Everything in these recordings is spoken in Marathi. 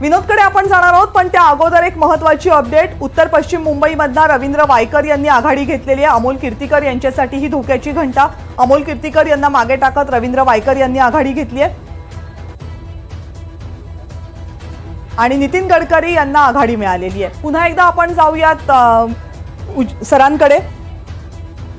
विनोदकडे आपण जाणार आहोत, पण त्या अगोदर एक महत्त्वाची अपडेट. उत्तर पश्चिम मुंबईमधला रवींद्र वायकर यांनी आघाडी घेतलेली आहे. अमोल कीर्तीकर यांच्यासाठी ही धोक्याची घंटा. अमोल कीर्तीकर यांना मागे टाकत रवींद्र वायकर यांनी आघाडी घेतली आहे आणि नितीन गडकरी यांना आघाडी मिळालेली आहे. पुन्हा एकदा आपण जाऊयात सरांकडे.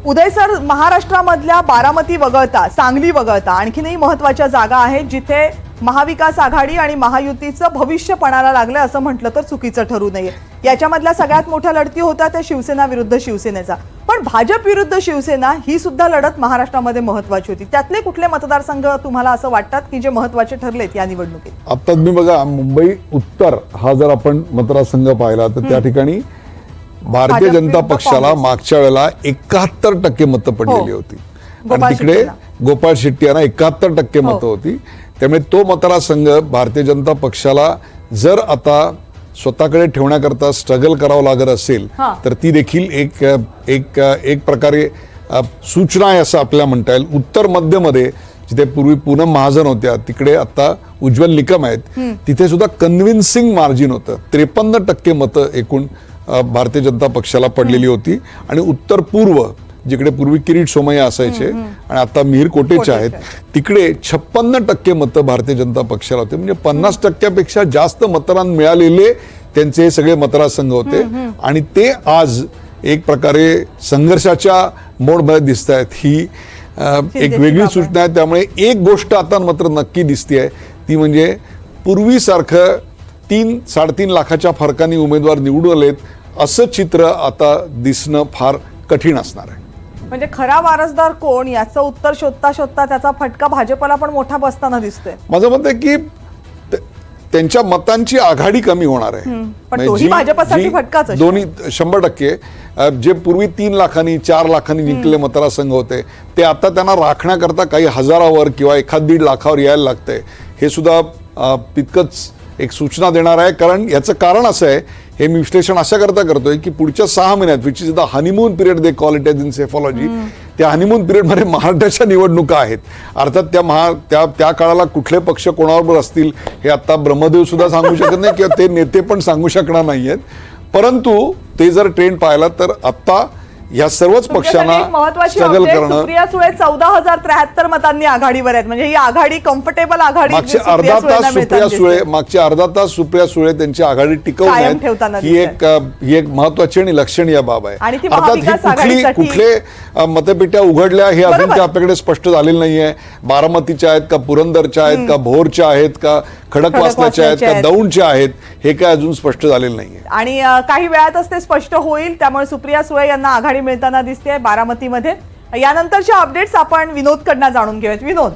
उदय सर, महाराष्ट्रामधल्या बारामती वगळता, सांगली वगळता आणखीनही महत्त्वाच्या जागा आहेत जिथे महाविकास आघाडी आणि महायुतीचं भविष्य पणाला लागलं असं म्हटलं तर चुकीचं ठरू नये. याच्यामधल्या सगळ्यात मोठ्या लढती होत्या त्या शिवसेना विरुद्ध शिवसेनेचा, पण भाजप विरुद्ध शिवसेना ही सुद्धा लढत महाराष्ट्रामध्ये महत्त्वाची होती. त्यातले कुठले मतदारसंघ तुम्हाला असं वाटतात की जे महत्त्वाचे ठरलेत या निवडणुकीत? आता तुम्ही बघा, मुंबई उत्तर हा जर आपण मतदारसंघ पाहिला तर त्या ठिकाणी भारतीय जनता पक्षाला मागच्या वेळेला 71% मतं पडलेली होती आणि तिकडे गोपाळ शेट्टी यांना 71% मतं होती. त्यामुळे तो मतदारसंघ भारतीय जनता पक्षाला जर आता स्वतःकडे ठेवण्याकरता स्ट्रगल करावं लागत असेल तर ती देखील एक प्रकारे सूचना आहे असं आपल्याला म्हणता येईल. उत्तर मध्यमध्ये जिथे पूर्वी पूनम महाजन होत्या तिकडे आता उज्ज्वल निकम आहेत, तिथे सुद्धा कन्व्हिन्सिंग मार्जिन होतं. 53% मतं एकूण भारतीय जनता पक्षाला पडलेली होती. आणि उत्तर पूर्व जिकडे पूर्वी किरीट सोमय्या असायचे आणि आता मिहीर कोटेचे आहेत तिकडे 56% मतं भारतीय जनता पक्षाला होते. म्हणजे 50%पेक्षा जास्त मतदान मिळालेले त्यांचे हे सगळे मतदारसंघ होते आणि ते आज एक प्रकारे संघर्षाच्या मोडमध्ये दिसत आहेत. ही एक वेगळी सूचना आहे. त्यामुळे एक गोष्ट आता मात्र नक्की दिसते ती म्हणजे पूर्वीसारखं 3-3.5 लाखाच्या फरकाने उमेदवार निवडून आलेत असं चित्र आता दिसणं फार कठीण असणार आहे. म्हणजे खरा वारसदार कोण याचं उत्तर शोधता शोधता त्याचा फटका भाजपला पण मोठा बसताना दिसतोय. माझं मत आहे की त्यांच्या मतांची आघाडी कमी होणार आहे. दोन्ही 100%. जे पूर्वी 3 लाखांनी 4 लाखांनी जिंकलेले मतदारसंघ होते ते आता त्यांना राखण्याकरता काही हजारावर किंवा 1-1.5 लाखावर यायला लागतंय. हे सुद्धा तितकंच एक सूचना देणार आहे. कारण याचं कारण असं आहे, हे मी विश्लेषण अशा करता करतोय की पुढच्या 6 महिन्यात which is the honeymoon period they call it in psephology, त्या हनीमून पिरियडमध्ये महाराष्ट्राच्या निवडणुका आहेत. अर्थात त्या काळाला कुठले पक्ष कोणाबरोबर असतील हे आता ब्रह्मदेव सुद्धा सांगू शकत नाही किंवा ते नेते पण सांगू शकणार नाहीयेत. परंतु ते जर ट्रेंड पाहिला तर आता या सर्वच पक्षांना स्ट्रगल करणं. सुप्रिया सुळे 14,073 मतांनी आघाडीवर आहेत. म्हणजे ही आघाडी कम्फर्टेबल आघाडी. मागचे अर्धा तास सुप्रिया सुळे त्यांची आघाडी टिकवण्यात ही एक महत्वाची आणि लक्षणीय बाब आहे. अर्थात कुठले मतपेट्या उघडल्या हे अजून त्या आपल्याकडे स्पष्ट झालेलं नाहीये. बारामतीच्या आहेत का, पुरंदरच्या आहेत का, भोरच्या आहेत का, खडकवासल्याच्या आहेत का, दौंडच्या आहेत, हे काय अजून स्पष्ट झालेलं नाहीये आणि काही वेळातच ते स्पष्ट होईल. त्यामुळे सुप्रिया सुळे यांना आघाडी मिळताना दिसते बारामतीमध्ये. यानंतरच्या अपडेट्स आपण विनोदकडनं जाणून घेऊयात. विनोद.